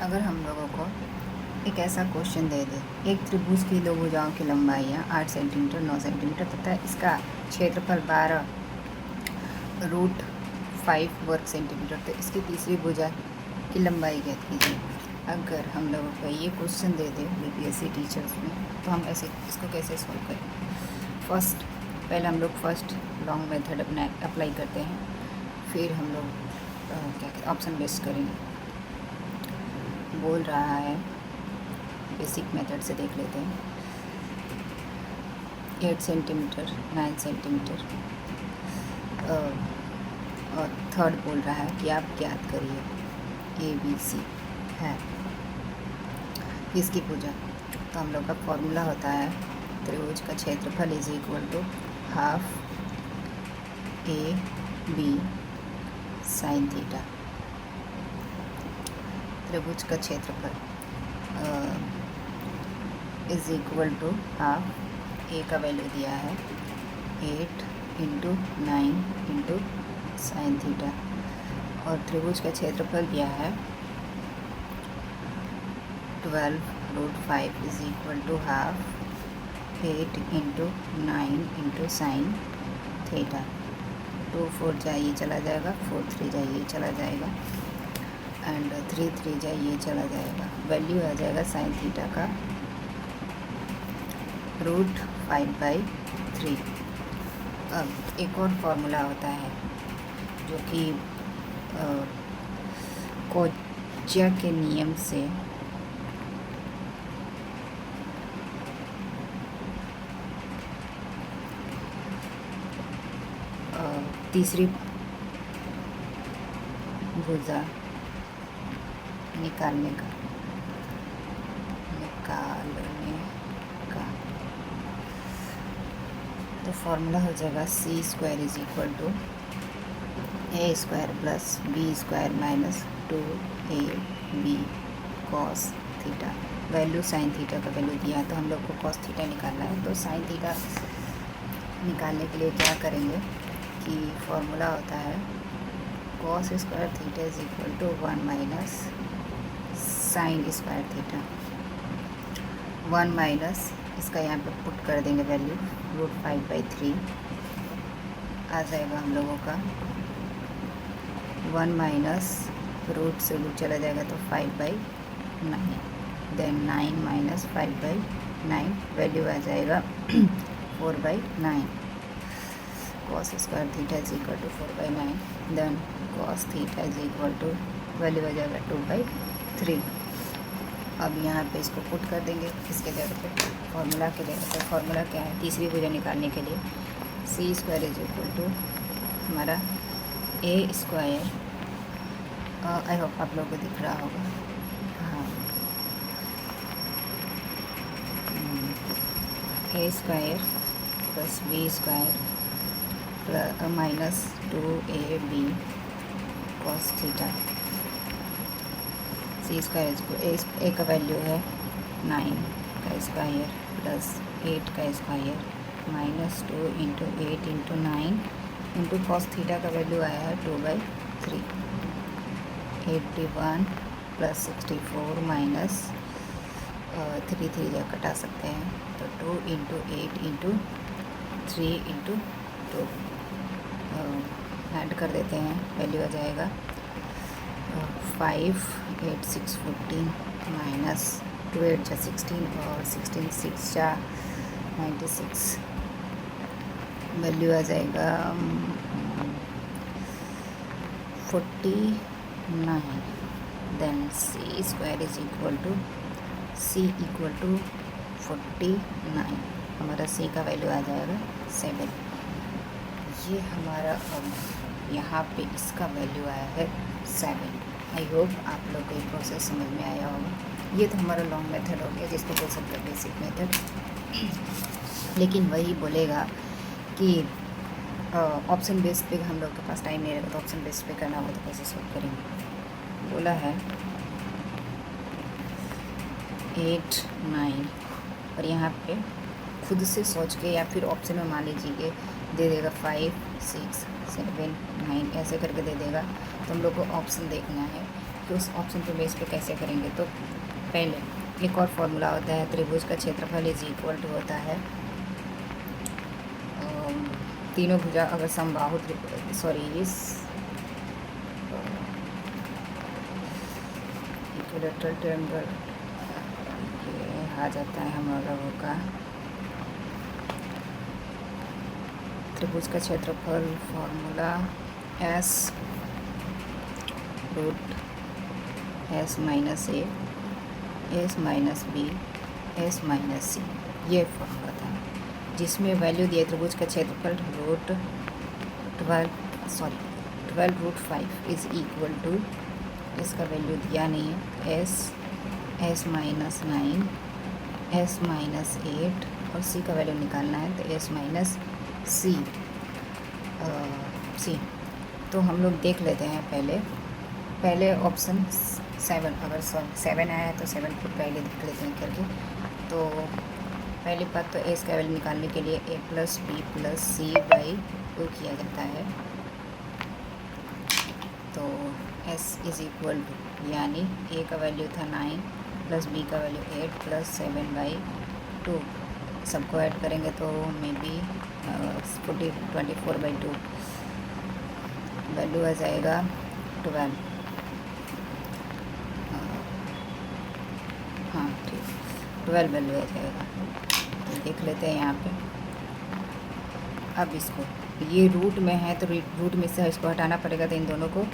अगर हम लोगों को एक ऐसा क्वेश्चन दे दे, एक त्रिभुज की दो भुजाओं की लंबाइयाँ 8 सेंटीमीटर 9 सेंटीमीटर तथा इसका क्षेत्रफल 12√5 वर्ग सेंटीमीटर, तो इसकी तीसरी भुजा की लंबाई ज्ञात कीजिए। अगर हम लोगों को ये क्वेश्चन दे दे बीपीएससी टीचर्स में, तो हम ऐसे इसको कैसे सॉल्व करें। पहले हम लोग फर्स्ट लॉन्ग मेथड अप्लाई करते हैं, फिर हम लोग क्या ऑप्शन बेस्ड करेंगे। बोल रहा है बेसिक मेथड से देख लेते हैं। 8 सेंटीमीटर 9 सेंटीमीटर और थर्ड बोल रहा है कि आप ज्ञात करिए ABC है इसकी भुजा। तो हम लोग का फॉर्मूला होता है त्रिभुज का क्षेत्रफल is equal to half AB sine theta. त्रिभुज का क्षेत्रफल is equal to half, A का वैल्यू दिया है 8 इंटू 9 इंटू साइन थीटा, और त्रिभुज का क्षेत्रफल दिया है 12√5 is equal to half 8 into 9 into sine theta. 2 4 जाइए चला जाएगा, 4 3 जाइए चला जाएगा, एंड 3 3 जाइए चला जाएगा। वैल्यू आ जाएगा साइन थीटा का √5/3। अब एक और फॉर्मूला होता है जो कि कोज्या के नियम से तीसरी भुजा निकालने का तो फॉर्मूला हो जाएगा C² is equal to A² plus B² minus 2AB cos theta. Value sine theta का वैल्यू दिया है, तो हम लोग को कॉस थीटा निकालना है। तो साइन थीटा निकालने के लिए क्या करेंगे कि फॉर्मूला होता है cos square theta is equal to 1 minus sine square theta. 1 minus इसका यहाँ पे पुट कर देंगे वैल्यू √5/3 आ जाएगा हम लोगों का। 1 माइनस रूट से रूट चला जाएगा तो 5/9, देन 9 माइनस 5/9 वैल्यू आ जाएगा 4/9। Cos square theta is equal to 4/9, then cos theta is equal to value आ जाएगा 2/3। अब यहाँ पे इसको पुट कर देंगे इसके जगह पे फॉर्मूला के जगह पे। फॉर्मूला क्या है तीसरी भुजा निकालने के लिए, C² इज इक्वल टू हमारा A²। आई होप आप लोगों को दिख रहा होगा, हाँ, A² plus B² minus 2AB cos theta. C² A का वैल्यू है 9 का स्क्वायर प्लस 8 का square minus 2 into 8 into 9 into cos theta का वैल्यू आया है 2/3। 81 प्लस 64 माइनस 3 3 जा कटा सकते हैं, तो 2 इंटू 8 इंटू 3 इंटू 2 ऐड कर देते हैं, वैल्यू आ जाएगा 5 8 6 14 माइनस 2 8 जा 16 और 16 6 जा 96, वैल्यू आ जाएगा 49। Then C² is equal to C equal to 49, हमारा C का वैल्यू आ जाएगा 7। ये हमारा यहाँ पे इसका वैल्यू आया है 7। आई होप आप लोग को ये प्रोसेस समझ में आया होगा। ये तो हमारा लॉन्ग मेथड हो गया, जिसको बोल सकते हैं बेसिक मेथड। लेकिन वही बोलेगा कि ऑप्शन बेस पे हम लोग के पास टाइम नहीं रहेगा, तो ऑप्शन बेस पे करना हो तो कैसे सॉल्व करेंगे। बोला है 8 9 और यहाँ पे खुद से सोच के या फिर ऑप्शन में मान लीजिए दे देगा 5 6 7 9 ऐसे करके दे देगा, तो हम लोग को ऑप्शन देखना है तो उस ऑप्शन पे बेस पे कैसे करेंगे। तो पहले एक और फॉर्मूला होता है, त्रिभुज का क्षेत्रफल इज इक्वल टू होता है तीनों भुजा अगर समबाहु इस इक्विलेटरल ट्रायंगल ये आ जाता है हम लोगों का त्रिभुज का क्षेत्रफल formula S root S minus A S minus B S minus C, ये फॉर्मूला था जिसमें वैल्यू दिया त्रिभुज का क्षेत्रफल twelve root 5 is equal to, इसका वैल्यू दिया नहीं है, एस माइनस 9 एस माइनस 8 और सी का वैल्यू निकालना है तो एस माइनस सी। तो हम लोग देख लेते हैं पहले ऑप्शन 7, अगर 7 आया है तो 7 को पहले देख लेते हैं करके। तो पहली बात तो एस का वैल्यू निकालने के लिए a plus B plus C by 2 किया जाता है। तो s इज़ इक्वल टू, यानी a का वैल्यू था 9 प्लस b का वैल्यू 8 प्लस 7 बाई 2, सबको ऐड करेंगे तो मे बी 24 बाई 2 वैल्यू आ जाएगा 12। हाँ ठीक, 12 वैल्यू आ जाएगा। तो देख लेते हैं यहाँ पे। अब इसको ये रूट में है तो रूट में से इसको हटाना पड़ेगा, तो इन दोनों को,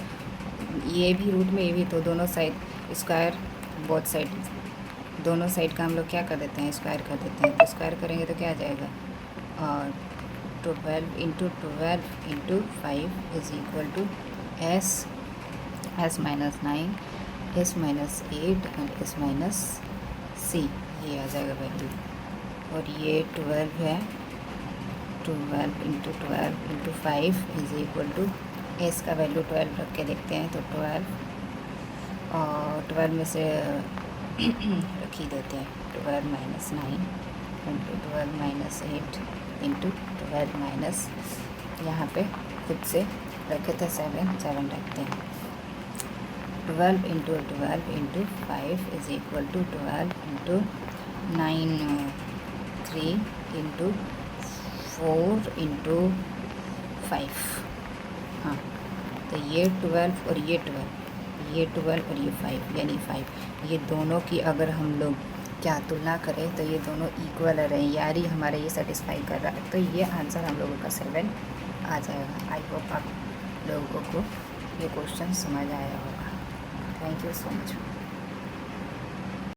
ये भी रूट में ये भी, तो दोनों साइड स्क्वायर, बोथ साइड, दोनों साइड का हम लोग क्या कर देते हैं, स्क्वायर कर देते हैं। तो स्क्वायर करेंगे तो क्या आ जाएगा, और 12 into 12 into 5 is equal to S minus 9 S minus 8 and S minus C, ये आ जाएगा वैल्यू। और ये 12 है, 12 into 5 is equal to, S का वैल्यू 12 रख के देखते हैं तो 12, और 12 में से रख ही देते हैं, 12 minus 9 into 12 minus 8 into 12 minus, यहाँ पे खुद से रखे थे 7 रखते हैं। 12 into 12 into 5 is equal to 12 into 9 3 into 4 into 5। हाँ, तो ये 12 और ये 12 और ये 5, यानी 5, ये दोनों की अगर हम लोग क्या तुलना करें तो ये दोनों इक्वल रहे, यानी हमारे ये सेटिस्फाई कर रहा है। तो ये आंसर हम लोगों का 7 आ जाएगा। आई होप आप लोगों को ये क्वेश्चन समझ आया होगा। Thank you so much.